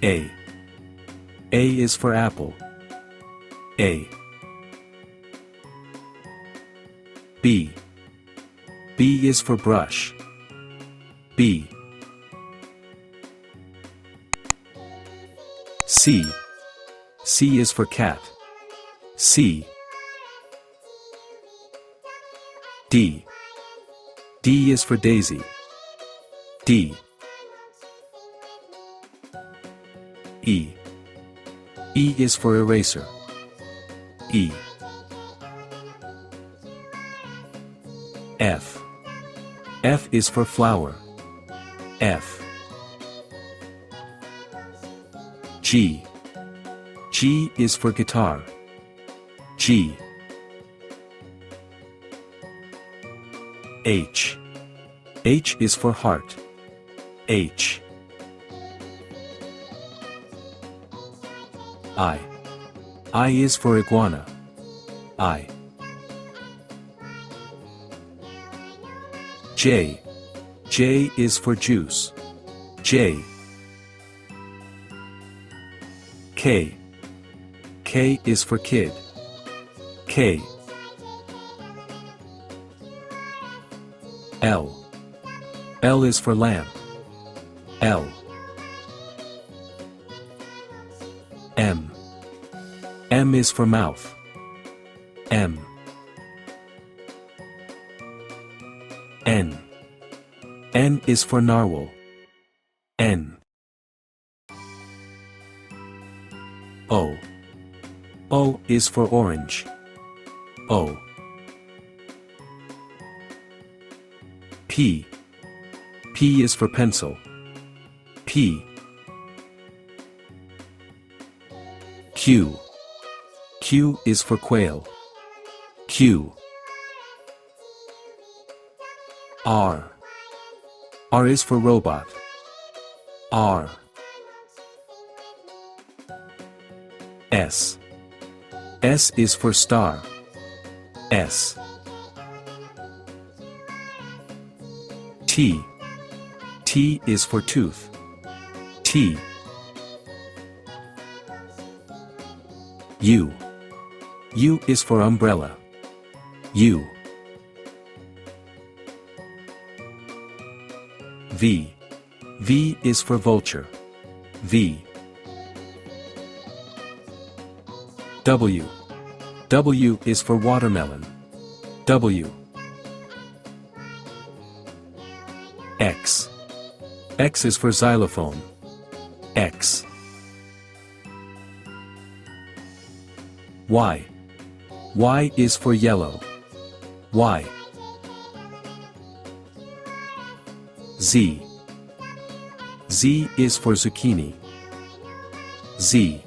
A. A is for apple. A. B. B is for brush. B. C. C is for cat. C. D. D is for daisy. D. E. E is for eraser. E. F. F is for flower. F. G. G is for guitar. G. H. H is for heart. H. I. I is for iguana. I. J. J is for juice. J. K. K is for kid. K. L. L is for lamp. L. M. M is for mouth. M. N. N is for narwhal. N. O. O is for orange. O. P. P is for pencil. P. Q. Q is for quail. Q. R. R is for robot. R. S. S is for star. S. T. T is for tooth. T. U. U is for umbrella. U. V. V is for vulture. V. W. W is for watermelon. W. X. X is for xylophone. X. Y. Y is for yellow. Y. Z. Z is for zucchini. Z.